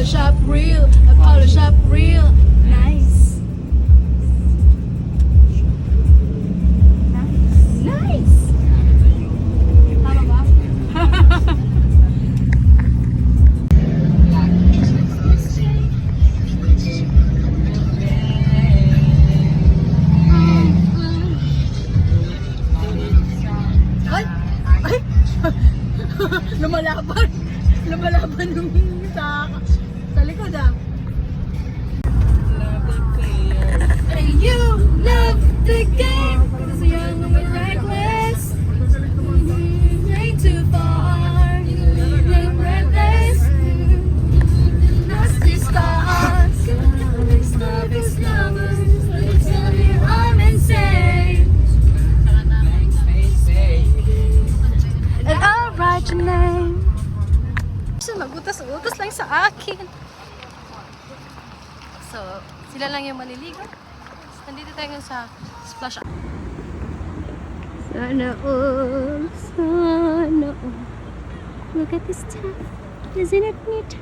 polish up real, polish up real nice. Nice. Tama ba? Ay! Ay! Lumalaban! Lumalaban yung sa likod ah. Hey, you love the game. Cause you're young and reckless. Ain't too far. You're reckless. Nasty stars. These lovers, lovers. They tell me I'm insane. And I'll write your name. Magutas-utas lang sa akin. So, sila lang yung maliligo. Nandito tayo sa splash up. Sana all, sana all. Look at this stuff. Isn't it neat?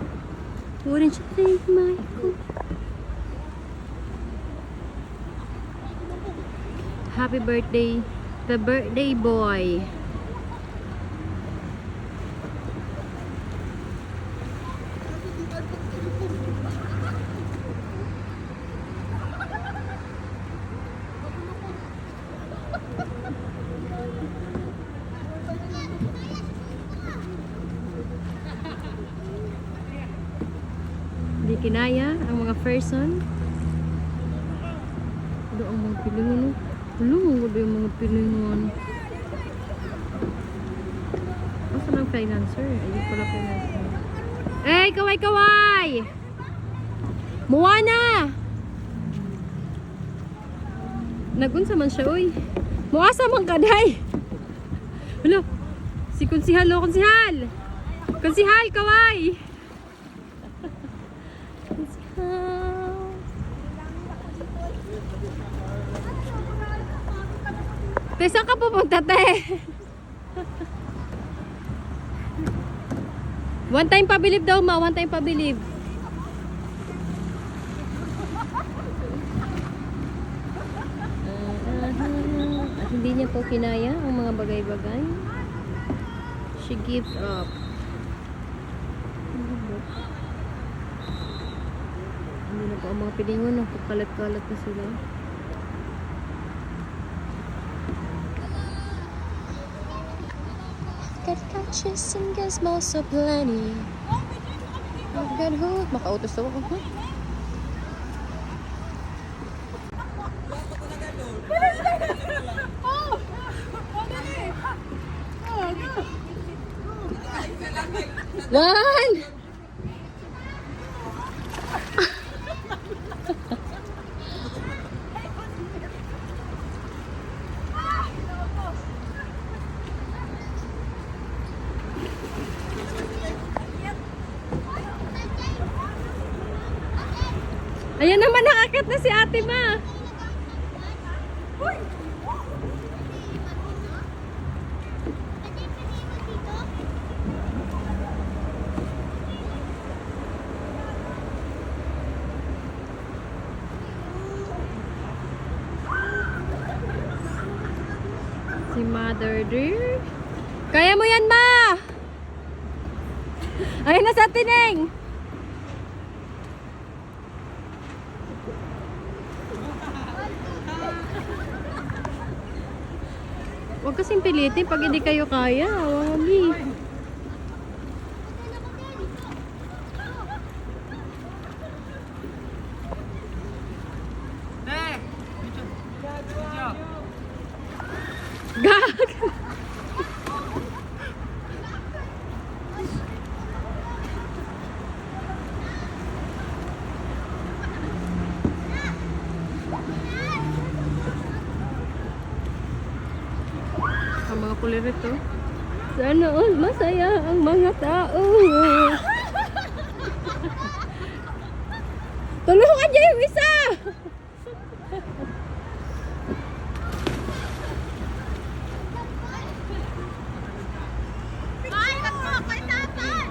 Wouldn't you think, Michael? Happy birthday, the birthday boy. Hindi kinaya ang mga person. Ano ang mga pilingon? Ano yung mga pilingon? Saan ang financer? Ayun pala financer. Eh, kaway-kaway! Moana! Nagunsa man siya, uy. Muasa man kaday! Hala! Si konsihal, o konsihal! Konsihal, kaway! Te, saan ka pupunta, te? One time pabilib daw, ma. One time pabilib. At hindi niya po kinaya ang mga bagay-bagay. She gives up. Hindi na po ang mga pilingon. Kalat-kalat na sila. Got catches and gizmos so plenty. I've got hood. Makautos daw ako. One! Ayan naman, nakakit na si ate ma. Si mother dear. Kaya mo yan, ma. Ayan na sa tineng. Huwag kasing pilitin pag hindi kayo kaya. Wagi. Gag! Ang mga kulirito. Sana all masaya ang mga tao. Tulungan niya yung isa! Ay, ako! Kay tatan!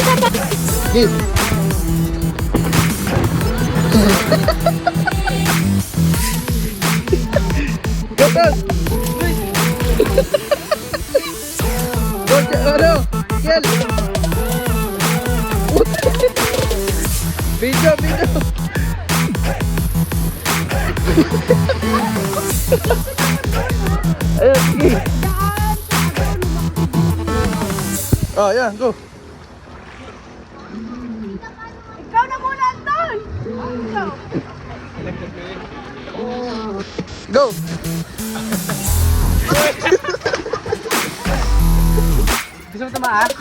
isa pa. Git. Gatas. Ano? Gel. Video, video. Ayan, sige. Oh, yan, go. Ikaw na muna, Anton. Go. Gusto mo tumaas?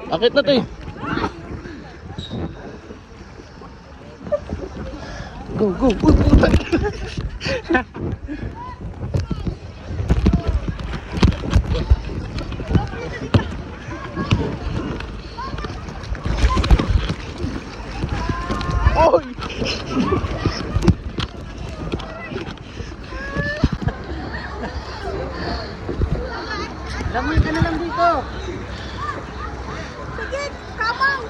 Akit na to eh. Go, go, go, go. Oy! Lamoy ka na lang dito. Sige, kamang.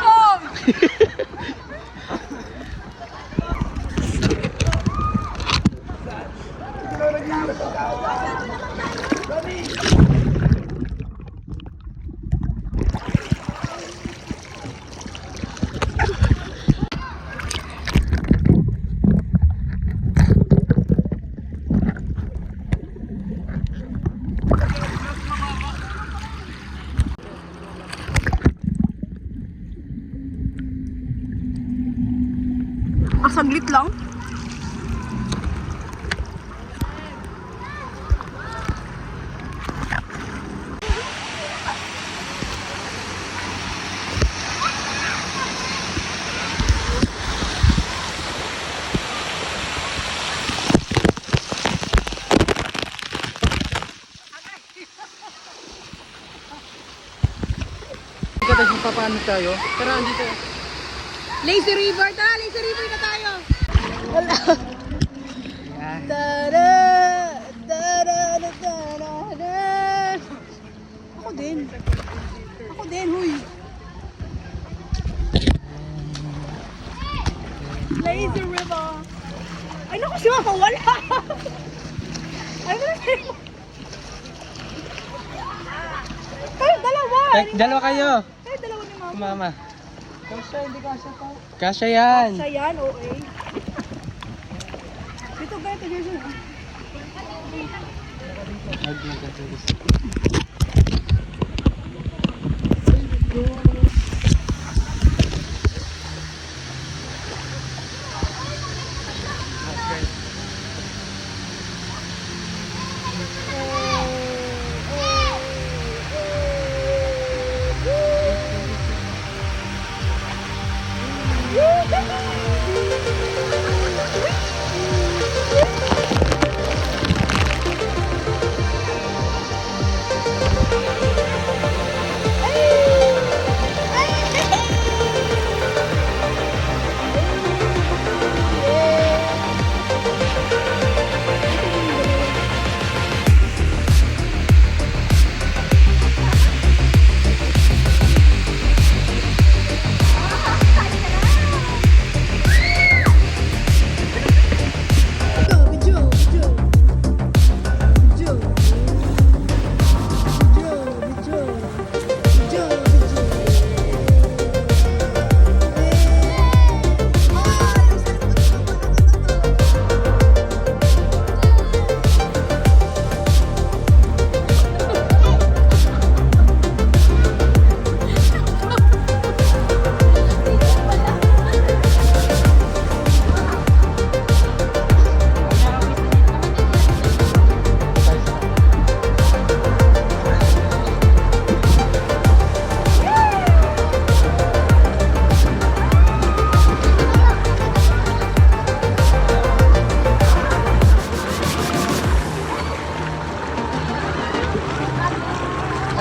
Oh! Saglit lang. Kasi papaano tayo? Tara, dito. Lazy River, tara, Lazy River na tayo. Wala. Tada, tada, tada, tada. Ako din. Ako din, huy. Lazy River. Ay, naku, siya ako, wala. Ay, wala siya. Ay, dalawa. Dalawa kayo. Ay, dalawa ni Mama. Mama. Kasya, hindi kasya pa. Kasya yan. Kasya yan, okay. Dito ba ito, Jason?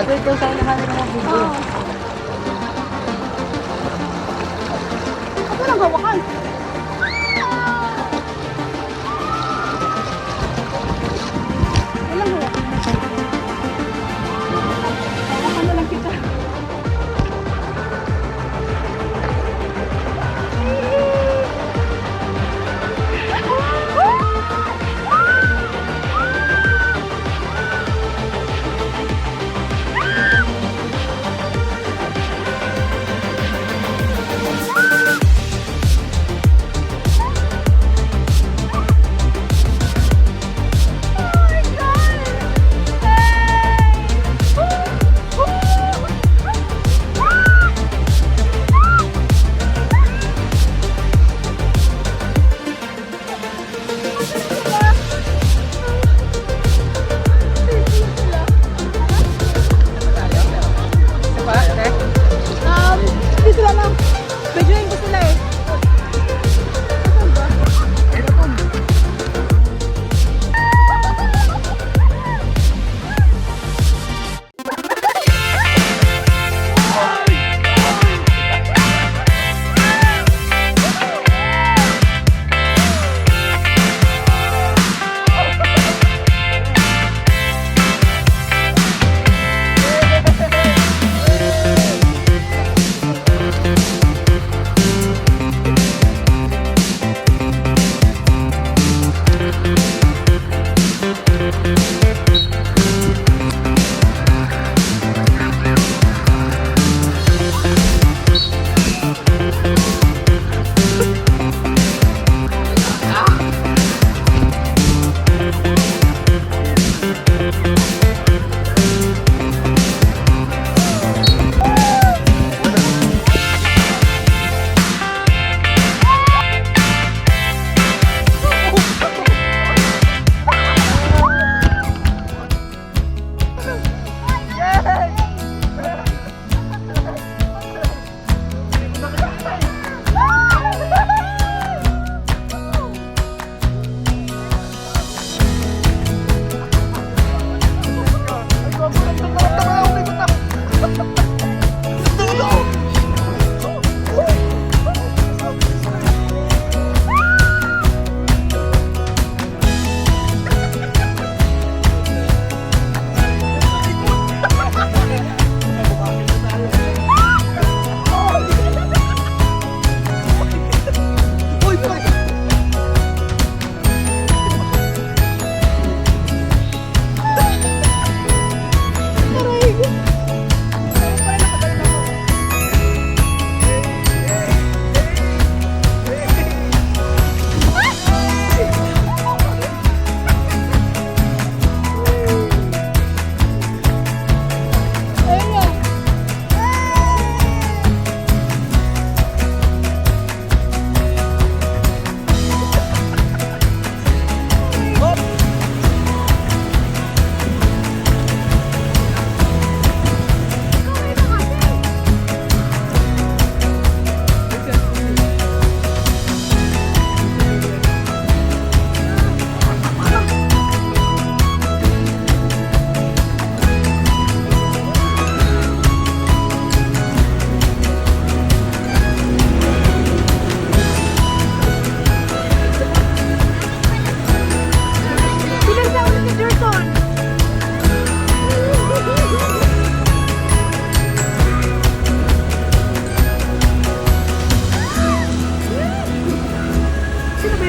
Wait, yung sa'yo nahanap ng mga video. Oo. Ako lang hawakan. Walang hawakan. Hawakan na lang kita. Pa, eh? Hindi sila lang. Medyoin ko sila eh.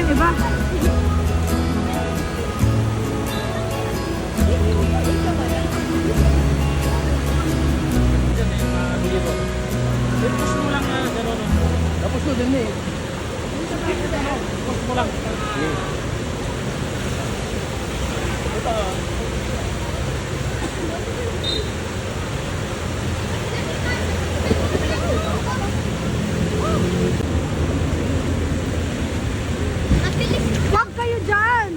Saan ba? Huwag kayo dyan!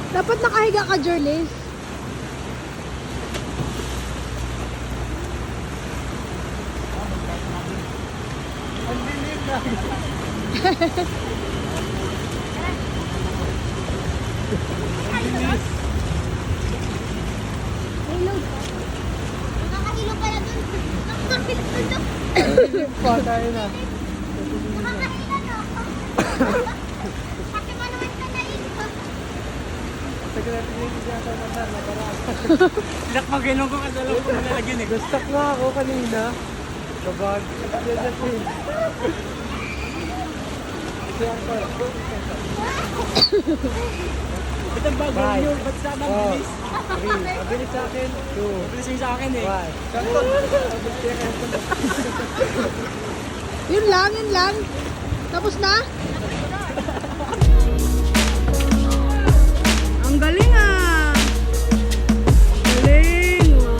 Dapat nakahiga ka, Jorlis. Nakakahilo pala dun. Nakakahilo dun. Patay na. Nakakahilo no. Kasi mo naman ka na ito. Pinakmaginom ko kadalaw ko nalagyan eh. Gastak nga ako kanina. Kabag. Ba't ang bago nyo? Ba't sana ang bilis? 3. Mabilis sa akin. 2. Mabilis yung sa akin eh. 1. Yun lang. Tapos na? Ang galing ah! Galing! Wow!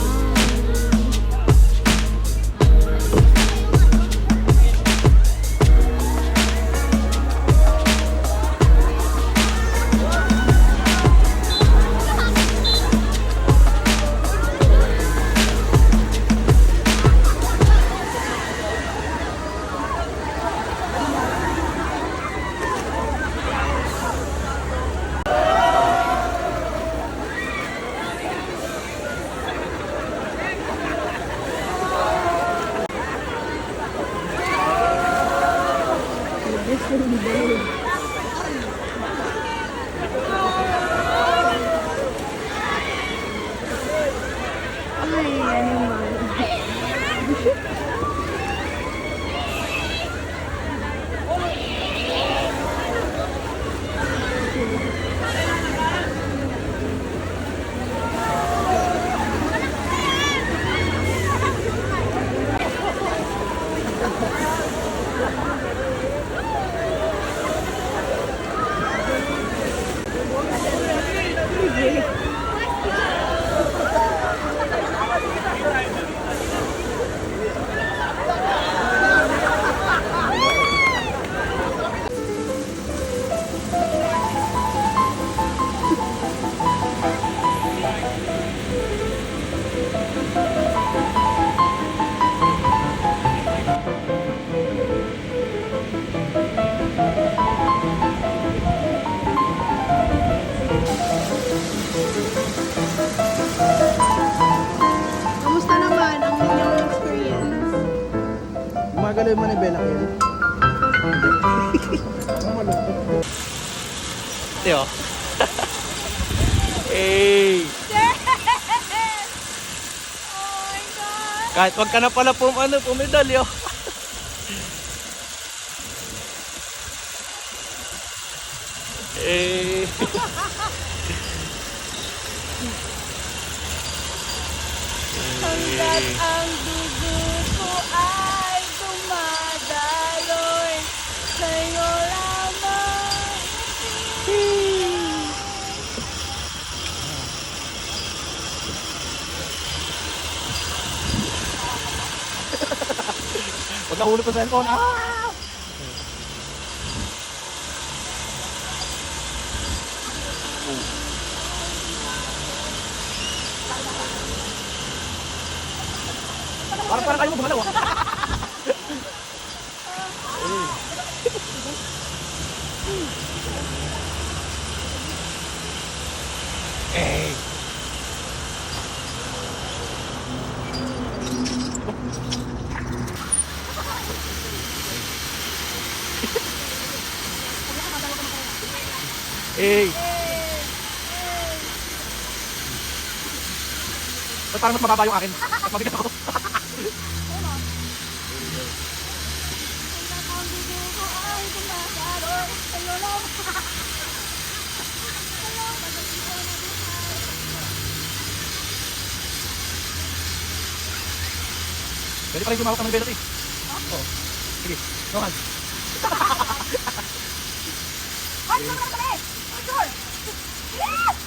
Ay, animal. Kamusta naman ang inyong experience? Gumagalaw yung manibela kayo. Tiyo. Hey! Kahit wag ka na pala pumedalyo. Eh. Hanggat ang dugo ko ay dumadaloy sa'yo lamang. Huwag nahulog sa cellphone. Ah! Parang kayo mo gumalaw ah. Eh. Eh. Ba't parang mas mababa yung akin? Mas mabigat ako. Hanggat ang dugo ko ay dumadaloy sa'yo lamang. Pwede pa rin sumawak ng belot eh. Oo. Sige. Nohan. Ay, naman ang kami! Arthur! Yes!